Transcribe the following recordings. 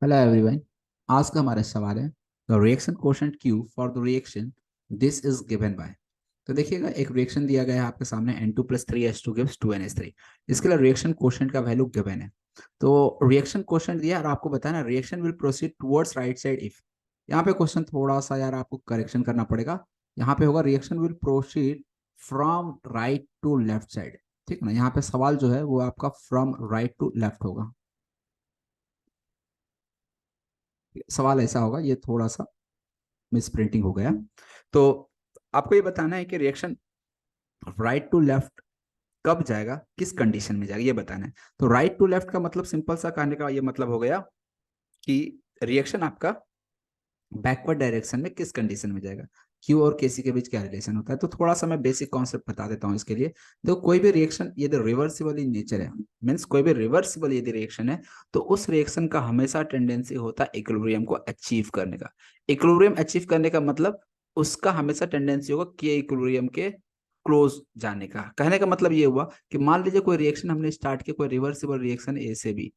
Hello everyone. आज का हमारा सवाल है the reaction quotient Q for the reaction this is given by. तो देखिएगा, एक रिएक्शन दिया गया है आपके सामने N2+3H2 गिव्स 2NH3। इसके लिए रिएक्शन कोशेंट का वैल्यू गिवन है। तो रिएक्शन कोशेंट दिया और आपको बताना reaction will proceed towards right side if. यहाँ पे क्वेश्चन थोड़ा सा यार आपको करेक्शन करना पड़ेगा। यहाँ पे होगा reaction will proceed from right to left side. ठीक है ना, यहाँ पे सवाल जो है वो आपका फ्रॉम राइट टू लेफ्ट होगा। सवाल ऐसा होगा, ये थोड़ा सा मिस प्रिंटिंग हो गया। तो आपको ये बताना है कि रिएक्शन राइट टू लेफ्ट कब जाएगा, किस कंडीशन में जाएगा, ये बताना है। तो राइट टू लेफ्ट का मतलब सिंपल सा कहने का ये मतलब हो गया कि रिएक्शन आपका बैकवर्ड डायरेक्शन में किस कंडीशन में जाएगा। क्यू और केसी के बीच क्या रिलेशन होता है, तो थोड़ा सा मैं बेसिक कॉन्सेप्ट बता देता हूँ इसके लिए। देखो, कोई भी रिएक्शन यदि रिवर्सिबल इन नेचर है, मीन्स कोई भी रिवर्सिबल यदि रिएक्शन है, तो उस रिएक्शन का हमेशा टेंडेंसी होता है इक्विलिब्रियम को अचीव करने का। इक्विलिब्रियम अचीव करने का मतलब उसका हमेशा टेंडेंसी होगा के इक्विलिब्रियम के क्लोज जाने का। कहने का मतलब ये हुआ कि मान लीजिए कोई रिएक्शन हमने स्टार्ट किया, कोई रिवर्सिबल रिएक्शन ए से बी।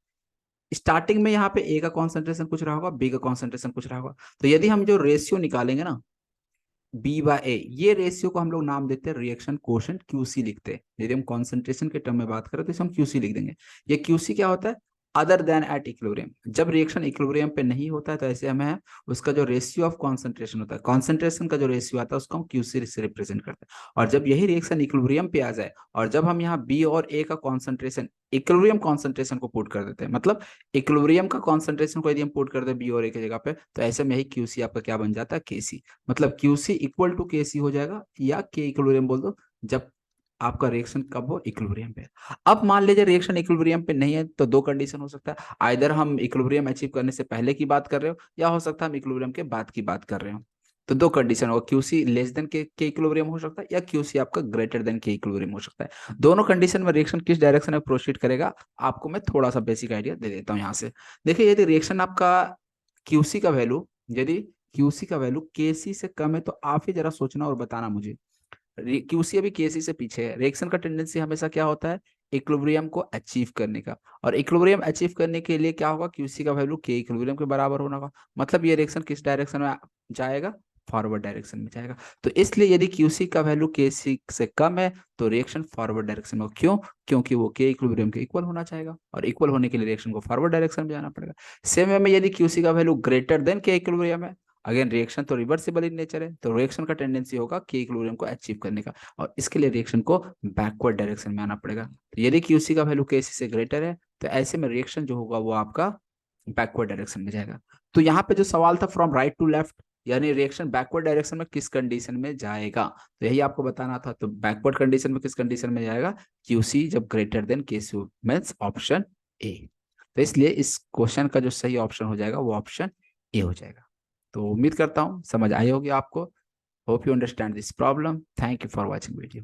स्टार्टिंग में यहाँ पे ए का कॉन्सेंट्रेशन कुछ रहा होगा, बी का कॉन्सेंट्रेशन कुछ रहा होगा। तो यदि हम जो रेशियो निकालेंगे ना, बी बाय ए, ये रेशियो को हम लोग नाम देते हैं रिएक्शन कोशेंट, क्यूसी लिखते हैं। यदि हम कॉन्सेंट्रेशन के टर्म में बात करें तो इसे हम क्यूसी लिख देंगे। ये क्यूसी क्या होता है? Other than at equilibrium. जब रिएक्शन इक्विलिब्रियम पे नहीं होता है तो ऐसे हमें उसका जो रेशियो ऑफ कॉन्सेंट्रेशन होता है, कॉन्सेंट्रेशन का जो रेशियो आता है उसको हम क्यूसी से रिप्रेजेंट करते हैं। और जब यही रिएक्शन इक्विलिब्रियम पे आ जाए और जब हम यहाँ बी और ए का कॉन्सेंट्रेशन इक्विलिब्रियम कॉन्सेंट्रेशन को पुट कर देते हैं, मतलब इक्विलिब्रियम का कॉन्सेंट्रेशन को यदि हम पुट कर दे बी और ए की जगह पे, तो ऐसे में ही क्यूसी आपका क्या बन जाता है? केसी। मतलब क्यूसी इक्वल टू केसी हो जाएगा, या के इक्विलिब्रियम बोल दो, जब आपका रिएक्शन कब हो? इक्विलिब्रियम पे। अब मान लीजिए रिएक्शन इक्विलिब्रियम पे नहीं है, तो दो कंडीशन हो सकता है। आइदर हम इक्विलिब्रियम अचीव करने से पहले की बात कर रहे हो, या हो सकता है हम इक्विलिब्रियम के बाद की बात कर रहे हो। तो दो कंडीशन होगा, क्यूसी लेस देन के इक्विलिब्रियम हो सकता है, या क्यूसी आपका ग्रेटर देन के इक्विलिब्रियम हो सकता है। दोनों कंडीशन में रिएक्शन किस डायरेक्शन में प्रोसीड करेगा, आपको मैं थोड़ा सा बेसिक आइडिया दे देता हूँ यहाँ से। देखिए, यदि रिएक्शन आपका क्यूसी का वैल्यू यदि क्यूसी का वैल्यू केसी से कम है, तो आप ही जरा सोचना और बताना मुझे। क्यूसी अभी केसी से पीछे है, रिएक्शन का टेंडेंसी हमेशा क्या होता है? इक्विलिब्रियम को अचीव करने का। और इक्विलिब्रियम अचीव करने के लिए क्या होगा? क्यूसी का वैल्यू के इक्विलिब्रियम के बराबर होना होगा। मतलब ये रिएक्शन किस डायरेक्शन में जाएगा? फॉरवर्ड डायरेक्शन में जाएगा। तो इसलिए यदि क्यूसी का वैल्यू केसी से कम है तो रिएक्शन फॉरवर्ड डायरेक्शन में होगा। क्यों? क्योंकि वो के इक्विलिब्रियम के इक्वल होना चाहेगा, और इक्वल होने के लिए रिएक्शन को फॉरवर्ड डायरेक्शन में जाना पड़ेगा। सेम वे में यदि क्यूसी का वैल्यू ग्रेटर देन के इक्विलिब्रियम है, अगेन रिएक्शन तो रिवर्सिबल इन नेचर है, तो रिएक्शन का टेंडेंसी होगा के इक्विलिब्रियम को अचीव करने का, और इसके लिए रिएक्शन को बैकवर्ड डायरेक्शन में आना पड़ेगा। तो यदि क्यूसी का वैल्यू केसी से ग्रेटर है, तो ऐसे में रिएक्शन जो होगा वो आपका बैकवर्ड डायरेक्शन में जाएगा। तो यहाँ पे जो सवाल था फ्रॉम राइट टू लेफ्ट, यानी रिएक्शन बैकवर्ड डायरेक्शन में किस कंडीशन में जाएगा, तो यही आपको बताना था। तो बैकवर्ड कंडीशन में किस कंडीशन में जाएगा? क्यूसी जब greater than KC, means option A. तो इसलिए इस क्वेश्चन का जो सही ऑप्शन हो जाएगा वो ऑप्शन ए हो जाएगा। तो उम्मीद करता हूँ समझ आई होगी आपको। Hope you understand this problem. Thank you for watching video.